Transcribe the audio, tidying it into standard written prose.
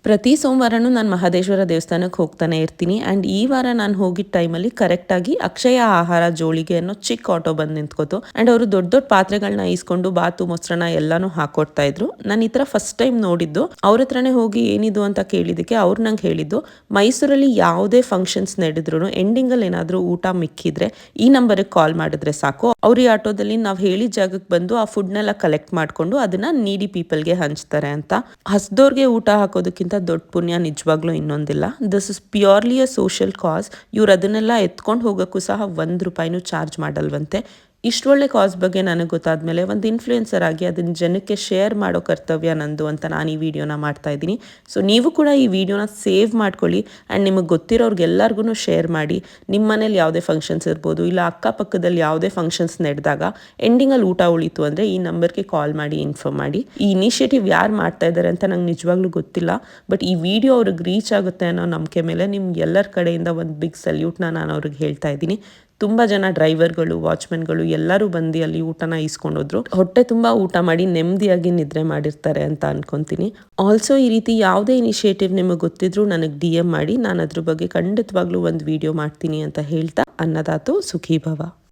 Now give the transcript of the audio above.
ಪ್ರತಿ ಸೋಮವಾರನೂ ನಾನು ಮಹದೇಶ್ವರ ದೇವಸ್ಥಾನಕ್ಕೆ ಹೋಗ್ತಾನೆ ಇರ್ತೀನಿ. ಆ್ಯಂಡ್ ಈ ವಾರ ನಾನು ಹೋಗಿದ್ದ ಟೈಮಲ್ಲಿ ಕರೆಕ್ಟಾಗಿ ಅಕ್ಷಯ ಆಹಾರ ಜೋಳಿಗೆ ಅನ್ನೋ ಚಿಕ್ಕ ಆಟೋ ಬಂದು ನಿಂತ್ಕೋತು. ಆ್ಯಂಡ್ ಅವರು ದೊಡ್ಡ ದೊಡ್ಡ ಪಾತ್ರೆಗಳನ್ನ ಈಸ್ಕೊಂಡು ಬಾತು ಮೊಸರನ್ನ ಎಲ್ಲಾನು ಹಾಕೊಡ್ತಾ ಇದ್ರು. ನಾನು ಈ ಥರ ಫಸ್ಟ್ ಟೈಮ್ ನೋಡಿದ್ದು. ಅವ್ರ ಹತ್ರನೇ ಹೋಗಿ ಏನಿದು ಅಂತ ಕೇಳಿದ್ದಕ್ಕೆ ಅವ್ರು ನಂಗೆ ಹೇಳಿದ್ದು, ಮೈಸೂರಲ್ಲಿ ಯಾವುದೇ ಫಂಕ್ಷನ್ಸ್ ನಡೆದ್ರು ಎಂಡಿಂಗಲ್ಲಿ ಏನಾದರೂ ಊಟ ಮಿಕ್ಕಿದ್ರೆ ಈ ನಂಬರಿಗೆ ಕಾಲ್ ಮಾಡಿದ್ರೆ ಸಾಕು, ಅವ್ರ ಈ ಆಟೋದಲ್ಲಿ ನಾವು ಹೇಳಿದ ಜಾಗಕ್ಕೆ ಬಂದು ಆ ಫುಡ್ನೆಲ್ಲ ಕಲೆಕ್ಟ್ ಮಾಡಿಕೊಂಡು ಅದನ್ನ ನೀಡಿ ಪೀಪಲ್ಗೆ ಹಂಚ್ತಾರೆ ಅಂತ. ಹಸ್ದವ್ರಿಗೆ ಊಟ ಹಾಕೋದಕ್ಕಿಂತ ದೊಡ್ಡ ಪುಣ್ಯ ನಿಜವಾಗ್ಲೂ ಇನ್ನೊಂದಿಲ್ಲ. This is purely a social cause. ಇವ್ರು ಅದನ್ನೆಲ್ಲ ಎತ್ಕೊಂಡು ಹೋಗೋಕ್ಕೂ ಸಹ ₹1 ಚಾರ್ಜ್ ಮಾಡಲ್ವಂತೆ. ಇಷ್ಟು ಒಳ್ಳೆ ಕಾಸ್ ಬಗ್ಗೆ ನನಗೆ ಗೊತ್ತಾದ್ಮೇಲೆ ಒಂದು ಇನ್ಫ್ಲೂಯೆನ್ಸರ್ ಆಗಿ ಅದನ್ನು ಜನಕ್ಕೆ ಶೇರ್ ಮಾಡೋ ಕರ್ತವ್ಯ ನಂದು ಅಂತ ನಾನು ಈ ವಿಡಿಯೋನ ಮಾಡ್ತಾ ಇದ್ದೀನಿ. ಸೊ ನೀವು ಕೂಡ ಈ ವಿಡಿಯೋನ ಸೇವ್ ಮಾಡ್ಕೊಳ್ಳಿ ಆ್ಯಂಡ್ ನಿಮಗೆ ಗೊತ್ತಿರೋರ್ಗೆಲ್ಲರಿಗೂ ಶೇರ್ ಮಾಡಿ. ನಿಮ್ಮ ಮನೇಲಿ ಯಾವುದೇ ಫಂಕ್ಷನ್ಸ್ ಇರ್ಬೋದು, ಇಲ್ಲ ಅಕ್ಕಪಕ್ಕದಲ್ಲಿ ಯಾವುದೇ ಫಂಕ್ಷನ್ಸ್ ನಡೆದಾಗ ಎಂಡಿಂಗಲ್ಲಿ ಊಟ ಉಳಿತು ಅಂದರೆ ಈ ನಂಬರ್ಗೆ ಕಾಲ್ ಮಾಡಿ ಇನ್ಫಾರ್ಮ್ ಮಾಡಿ. ಈ ಇನಿಷಿಯೇಟಿವ್ ಯಾರು ಮಾಡ್ತಾ ಇದ್ದಾರೆ ಅಂತ ನಂಗೆ ನಿಜವಾಗ್ಲೂ ಗೊತ್ತಿಲ್ಲ, ಬಟ್ ಈ ವಿಡಿಯೋ ಅವ್ರಿಗೆ ರೀಚ್ ಆಗುತ್ತೆ ಅನ್ನೋ ನಂಬಿಕೆ ಮೇಲೆ ನಿಮ್ಗೆ ಎಲ್ಲರ ಕಡೆಯಿಂದ ಒಂದು ಬಿಗ್ ಸಲ್ಯೂಟ್ನ ನಾನು ಅವ್ರಿಗೆ ಹೇಳ್ತಾ ಇದ್ದೀನಿ. ತುಂಬ ಜನ ಡ್ರೈವರ್ಗಳು, ವಾಚ್ಮೆನ್ಗಳು ಎಲ್ಲರೂ ಬಂದು ಅಲ್ಲಿ ಊಟನ ಈಸ್ಕೊಂಡೋದ್ರು. ಹೊಟ್ಟೆ ತುಂಬ ಊಟ ಮಾಡಿ ನೆಮ್ಮದಿಯಾಗಿ ನಿದ್ರೆ ಮಾಡಿರ್ತಾರೆ ಅಂತ ಅನ್ಕೊತೀನಿ. ಆಲ್ಸೋ ಈ ರೀತಿ ಯಾವುದೇ ಇನಿಷಿಯೇಟಿವ್ ನಿಮಗೆ ಗೊತ್ತಿದ್ರು ನನಗೆ DM ಮಾಡಿ, ನಾನು ಅದ್ರ ಬಗ್ಗೆ ಖಂಡಿತವಾಗ್ಲೂ ಒಂದು ವಿಡಿಯೋ ಮಾಡ್ತೀನಿ ಅಂತ ಹೇಳ್ತಾ ಅನ್ನದಾತು ಸುಖೀ ಭವ.